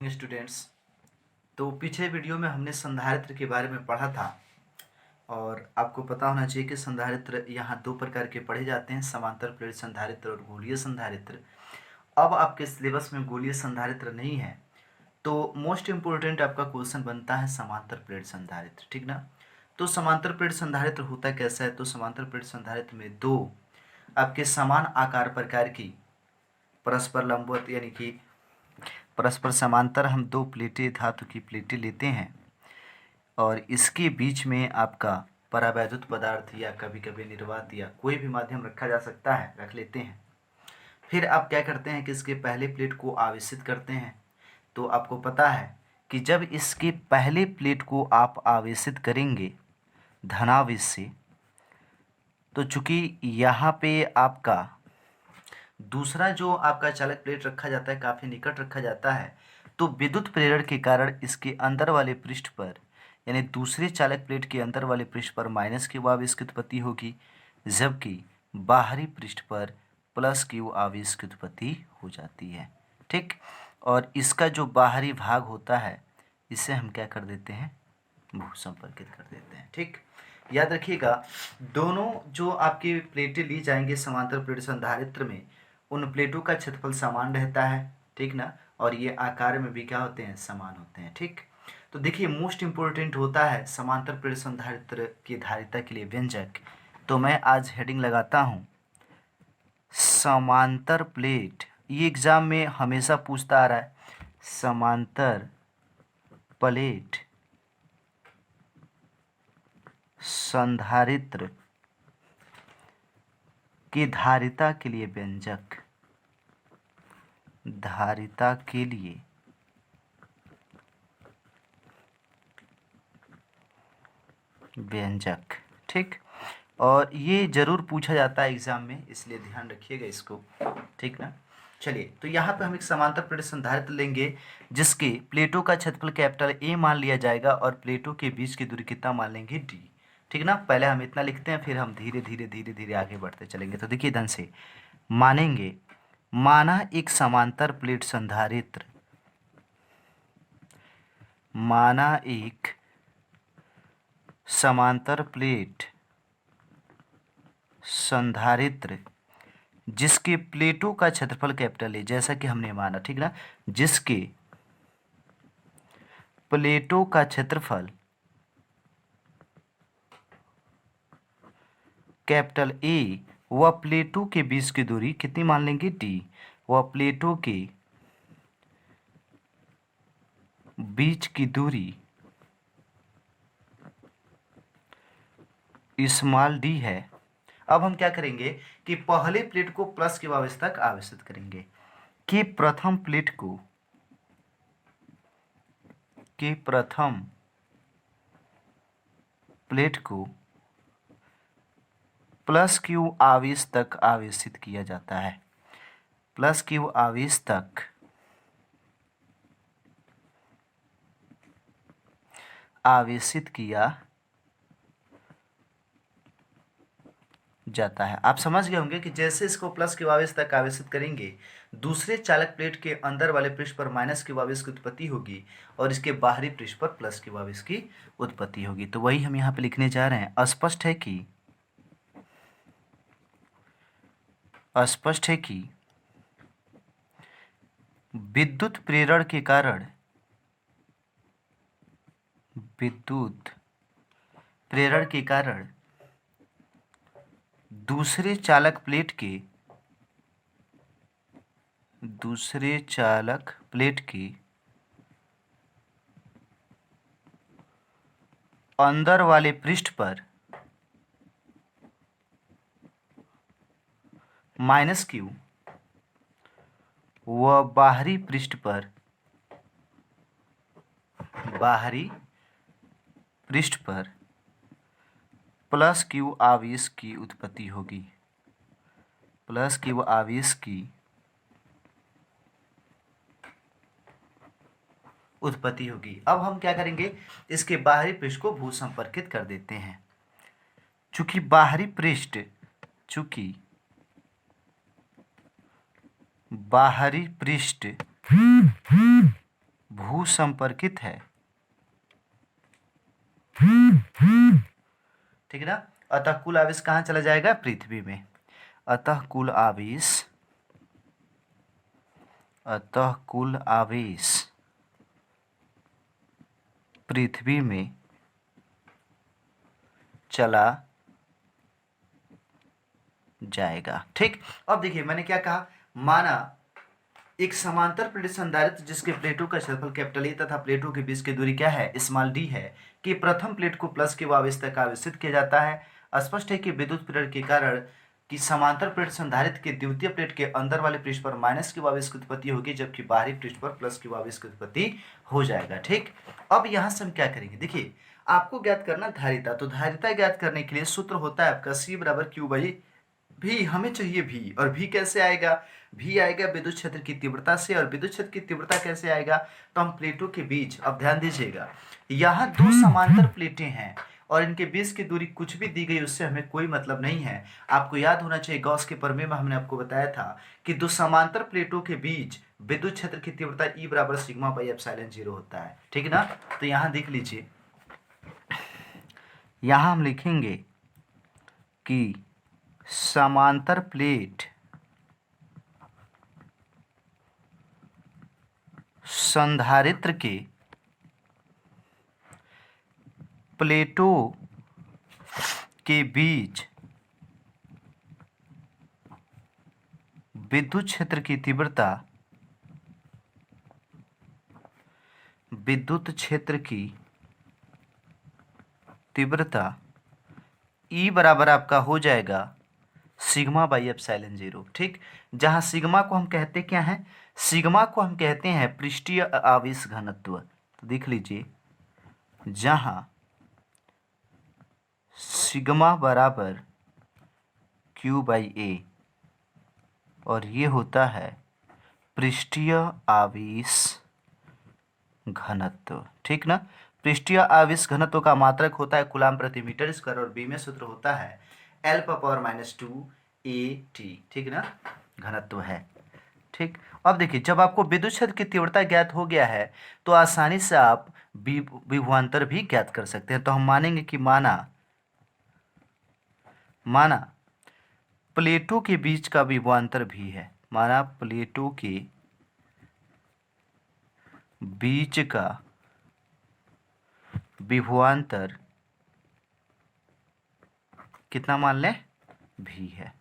Students, तो पिछले video में हमने संधारित्र के बारे में पढ़ा था और आपको पता होना चाहिए कि संधारित्र यहाँ दो प्रकार के पढ़े जाते हैं, समांतर प्लेट संधारित्र और गोलीय संधारित्र। अब आपके सिलेबस में गोलीय संधारित्र नहीं है, तो मोस्ट इम्पोर्टेंट आपका क्वेश्चन बनता है समांतर प्लेट संधारित्र, ठीक ना। तो समांतर प्लेट संधारित्र होता कैसा है? तो समांतर प्लेट संधारित्र में दो आपके समान आकार प्रकार की परस्पर लंबवत यानी कि परस्पर समांतर हम दो प्लेटें धातु की प्लेटें लेते हैं और इसके बीच में आपका परावैद्युत पदार्थ या कभी कभी निर्वात या कोई भी माध्यम रखा जा सकता है, रख लेते हैं। फिर आप क्या करते हैं कि इसके पहले प्लेट को आवेशित करते हैं। तो आपको पता है कि जब इसके पहले प्लेट को आप आवेशित करेंगे धनावेश से, तो चूंकि यहाँ पे आपका दूसरा जो आपका चालक प्लेट रखा जाता है काफ़ी निकट रखा जाता है, तो विद्युत प्रेरण के कारण इसके अंदर वाले पृष्ठ पर यानी दूसरे चालक प्लेट के अंदर वाले पृष्ठ पर माइनस क्यू आवेश की उत्पत्ति होगी, जबकि बाहरी पृष्ठ पर प्लस क्यू आवेश की उत्पत्ति हो जाती है, ठीक। और इसका जो बाहरी भाग होता है इसे हम क्या कर देते हैं, भू संपर्कित कर देते हैं, ठीक। याद रखिएगा, दोनों जो आपकी प्लेटें ली जाएंगी समांतर प्लेट संधारित्र में, उन प्लेटों का क्षेत्रफल समान रहता है, ठीक ना, और ये आकार में भी क्या होते हैं, समान होते हैं, ठीक। तो देखिए, मोस्ट इम्पोर्टेंट होता है समांतर प्लेट संधारित्र की धारिता के लिए व्यंजक। तो मैं आज हेडिंग लगाता हूँ समांतर प्लेट। ये एग्जाम में हमेशा पूछता आ रहा है, समांतर प्लेट संधारित्र की धारिता के लिए व्यंजक, धारिता के लिए व्यंजक, ठीक। और ये जरूर पूछा जाता है एग्जाम में, इसलिए ध्यान रखिएगा इसको, ठीक ना। चलिए, तो यहाँ पे हम एक समांतर प्लेट संधारित्र लेंगे जिसके प्लेटों का क्षेत्रफल कैपिटल ए मान लिया जाएगा और प्लेटों के बीच की दूरी कितना मान लेंगे, डी, ठीक ना। पहले हम इतना लिखते हैं, फिर हम धीरे धीरे धीरे धीरे आगे बढ़ते चलेंगे। तो देखिए ध्यान से मानेंगे, माना एक समांतर प्लेट संधारित्र, माना एक समांतर प्लेट संधारित्र जिसके प्लेटों का क्षेत्रफल कैपिटल ए, जैसा कि हमने माना, ठीक ना, जिसके प्लेटों का क्षेत्रफल कैपिटल ए व प्लेटों के बीच की दूरी कितनी मान लेंगे, डी, व प्लेटों के बीच की दूरी स्मॉल डी है। अब हम क्या करेंगे कि पहले प्लेट को प्लस के आवेश तक आवेशित करेंगे कि प्रथम प्लेट को प्लस क्यू आवेश तक आवेशित किया जाता है, प्लस क्यू आवेश तक आवेशित किया जाता है। आप समझ गए होंगे कि जैसे इसको प्लस क्यू आवेश तक आवेशित करेंगे, दूसरे चालक प्लेट के अंदर वाले पृष्ठ पर माइनस क्यू आवेश की उत्पत्ति होगी और इसके बाहरी पृष्ठ पर प्लस क्यू आवेश की उत्पत्ति होगी। तो वही हम यहाँ पे लिखने जा रहे हैं। स्पष्ट है कि विद्युत प्रेरण के कारण दूसरे चालक प्लेट के अंदर वाले पृष्ठ पर माइनस क्यू व बाहरी पृष्ठ पर प्लस क्यू आवेश की उत्पत्ति होगी, प्लस क्यू आवेश की उत्पत्ति होगी। अब हम क्या करेंगे, इसके बाहरी पृष्ठ को भू संपर्कित कर देते हैं। चूंकि बाहरी पृष्ठ भूसंपर्कित है, ठीक है ना। अतः कुल आवेश कहाँ चला जाएगा? पृथ्वी में। अतः कुल आवेश पृथ्वी में चला जाएगा। ठीक, अब देखिए मैंने क्या कहा, माना एक समांतर प्लेट संधारित्र जिसके प्लेटों का क्षेत्रफल कैपिटल ए तथा प्लेटों के बीच की दूरी क्या है? स्मॉल डी है, कि प्रथम प्लेट को प्लस के आवेश तक आवेशित किया जाता है। स्पष्ट है कि विद्युत प्रेरण के कारण कि समांतर प्लेट संधारित्र के द्वितीय प्लेट के अंदर वाले पृष्ठ पर माइनस के आवेश की उत्पत्ति होगी, जबकि बाहरी पृष्ठ पर प्लस के आवेश की उत्पत्ति हो जाएगा। ठीक, अब यहां से हम क्या करेंगे, देखिए आपको ज्ञात करना धारिता, तो धारिता ज्ञात करने के लिए सूत्र होता है आपका C बराबर Q बाई भी। हमें चाहिए भी, और भी कैसे आएगा? भी आएगा विद्युत क्षेत्र की तीव्रता से, और विद्युत क्षेत्र की तीव्रता कैसे आएगा? तो हम प्लेटों के बीच, अब ध्यान दीजिएगा, यहाँ दो समांतर प्लेटें हैं और इनके बीच की दूरी कुछ भी दी गई उससे हमें कोई मतलब नहीं है। आपको याद होना चाहिए गॉस के प्रमेय में हमने आपको बताया था कि दो समांतर प्लेटों के बीच विद्युत क्षेत्र की तीव्रता E बराबर सिग्मा बाई एप्सिलॉन 0 होता है, ठीक है ना। तो यहाँ देख लीजिए, यहाँ हम लिखेंगे कि समांतर प्लेट संधारित्र के प्लेटों के बीच विद्युत क्षेत्र की तीव्रता E बराबर आपका हो जाएगा सिग्मा बाई एप्सिलॉन 0। ठीक, जहां सिग्मा को हम कहते क्या हैं? सिग्मा को हम कहते हैं पृष्ठीय आवेश घनत्व। तो देख लीजिए, जहां सिग्मा बराबर Q बाई ए और ये होता है पृष्ठीय आवेश घनत्व, ठीक ना। पृष्ठीय आवेश घनत्व का मात्रक होता है कूलाम प्रति मीटर स्क्वायर और बी में सूत्र होता है L पावर -2 AT, ठीक ना, घनत्व है। ठीक, अब देखिए जब आपको विद्युत क्षेत्र की तीव्रता ज्ञात हो गया है तो आसानी से आप विभवांतर भी ज्ञात कर सकते हैं। तो हम मानेंगे कि माना प्लेटों के बीच का विभवांतर भी है, माना प्लेटों के बीच का विभवांतर कितना मान लें? भी है।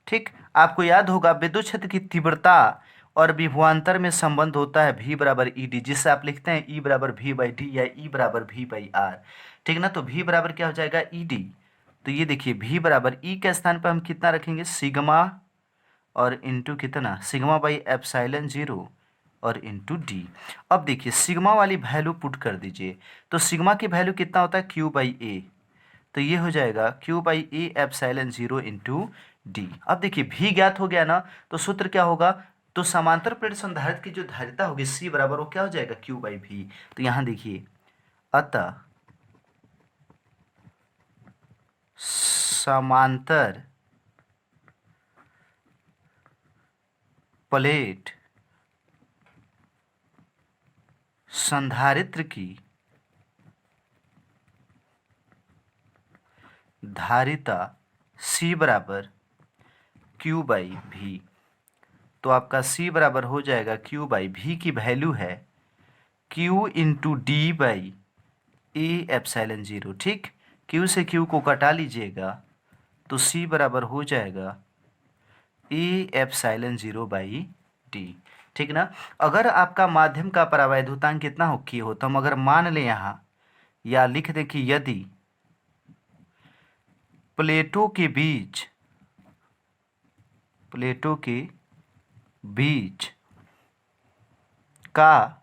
ठीक, आपको याद होगा विद्युत क्षेत्र की तीव्रता और विभवांतर में संबंध होता है V बराबर ED, जिससे आप लिखते हैं E बराबर V बाई डी या E बराबर V बाई R, ठीक ना। तो V बराबर क्या हो जाएगा? ED। तो ये देखिए V बराबर E के स्थान पर हम कितना रखेंगे? सिग्मा और इंटू कितना? सिग्मा बाई एप्सिलॉन 0 और इंटू डी। अब देखिए सिग्मा वाली वैल्यू पुट कर दीजिए, तो सिग्मा की वैल्यू कितना होता है? Q बाई ए। तो ये हो जाएगा Q by A epsilon 0 into D. अब देखिए भी ज्ञात हो गया ना, तो सूत्र क्या होगा? तो समांतर प्लेट संधारित्र की जो धारिता होगी C बराबर वो क्या हो जाएगा? Q बाई भी। तो यहाँ देखिए, अतः समांतर प्लेट संधारित्र की धारिता C बराबर Q बाई भी। तो आपका C बराबर हो जाएगा Q बाई भी की वैल्यू है Q into D by A epsilon 0। ठीक, Q से Q को कटा लीजिएगा तो C बराबर हो जाएगा ए एप्सिलॉन 0 बाई डी, ठीक ना। अगर आपका माध्यम का परावैद्युतांक कितना हो K हो, तो हम अगर मान लें यहाँ या लिख दें कि यदि प्लेटों के बीच का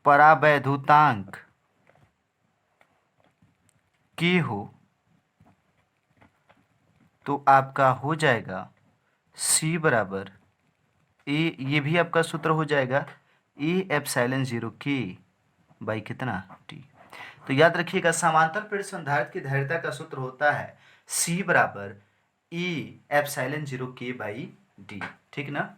परावैद्युतांक K हो तो आपका हो जाएगा C बराबर ए, ये भी आपका सूत्र हो जाएगा ए एप्सिलॉन 0 K बाई कितना? T। तो याद रखिएगा समांतर प्लेट संधारित्र की धारिता का सूत्र होता है C बराबर A epsilon 0 K by D, ठीक ना।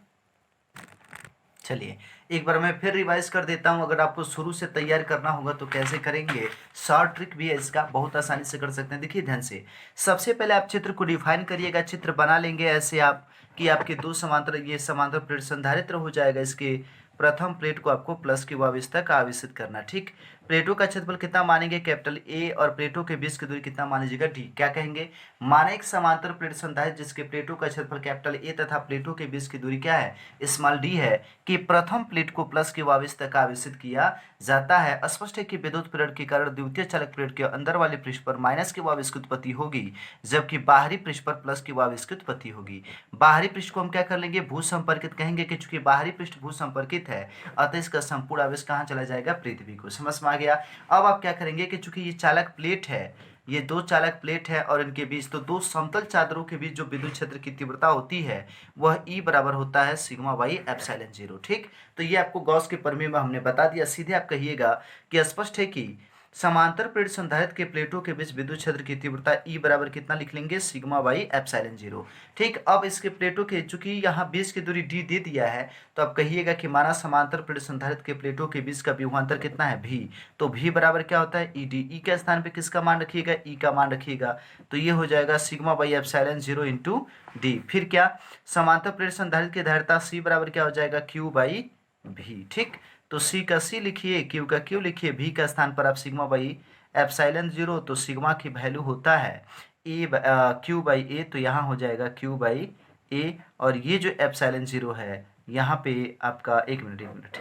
चलिए एक बार मैं फिर रिवाइज कर देता हूँ। अगर आपको शुरू से तैयार करना होगा तो कैसे करेंगे, शॉर्ट ट्रिक भी है इसका, बहुत आसानी से कर सकते हैं। देखिए ध्यान से, सबसे पहले आप चित्र को डिफाइन करिएगा। चित्र बना लेंगे ऐसे आप कि आपके दो समांतर, ये समांतर प्लेट संधारित्र हो जाएगा। इसके प्रथम प्लेट को आपको प्लस की वाविस तक आवेशित करना। ठीक, प्लेटों का क्षेत्रफल कितना मानेंगे, कैपिटल ए, और प्लेटों के बीच की दूरी कितना मान लीजिएगा, डी। क्या कहेंगे, माने एक समांतर प्लेट संधारित्र जिसके प्लेटों का क्षेत्रफल कैपिटल ए तथा प्लेटों के बीच की दूरी क्या है, स्मॉल डी है, कि प्रथम प्लेट को प्लस की वाविस तक आवेशित किया जाता है। स्पष्ट है कि विद्युत प्रेरण के कारण द्वितीय चालक प्लेट के अंदर वाले पृष्ठ पर माइनस की वाविस की उत्पत्ति होगी, जबकि बाहरी पृष्ठ पर प्लस की वाविस की उत्पत्ति होगी। बाहरी पृष्ठ को हम क्या कर लेंगे, भू संपर्कित कहेंगे, कि चूंकि बाहरी पृष्ठ भू संपर्कित है अतः इसका संपूर्ण आवेश कहाँ चला जाएगा, पृथ्वी को। समझ में आ गया। अब आप क्या करेंगे कि चूंकि ये चालक प्लेट है, ये दो चालक प्लेट है और इनके बीच, तो दो समतल चादरों के बीच जो विद्युत क्षेत्र की तीव्रता होती है वह ई बराबर होता है सिग्मा बाई एप्सिलॉन जीरो। ठीक, तो ये आपको गॉस के प्रमेय में हमने बता दिया। सीधे आप कहिएगा कि स्पष्ट है कि समांतर प्लेट संधारित्र के प्लेटों के बीच विद्युत क्षेत्र की तीव्रता ई बराबर कितना लिख लेंगे, सिग्मा बाई एप्सिलॉन जीरो। ठीक, अब इसके प्लेटों के, चूंकि यहाँ बीच की दूरी डी दे दिया है, तो आप कहिएगा कि माना समांतर प्लेट संधारित्र के प्लेटों के बीच का विभवांतर कितना है, भी। तो भी बराबर क्या होता है, ई डी। ई के स्थान पे किसका मान रखिएगा, ई का मान रखिएगा, तो ये हो जाएगा sigma by epsilon zero into D. फिर क्या, समांतर प्लेट संधारित्र की धारिता सी बराबर क्या हो जाएगा, क्यू बाई भी। ठीक, तो सी का सी लिखिए, क्यू का क्यू लिखिए, भी का स्थान पर आप सिग्मा बाई एप्सिलॉन जीरो, तो सिग्मा की वैल्यू होता है ए क्यू बाई ए, तो यहाँ हो जाएगा क्यू बाई ए। और ये जो एप्सिलॉन जीरो है यहाँ पे आपका, एक मिनट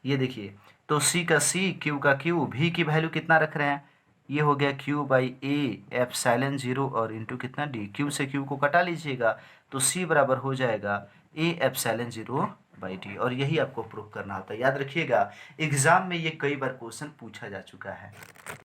ये देखिए, तो सी का सी, क्यू का क्यू, भी की वैल्यू कितना रख रहे हैं, ये हो गया Q by A epsilon zero और इंटू कितना डी। क्यू से क्यू को कटा लीजिएगा तो सी बराबर हो जाएगा A epsilon zero by D. और यही आपको प्रूव करना होता है। याद रखिएगा, एग्जाम में ये कई बार क्वेश्चन पूछा जा चुका है।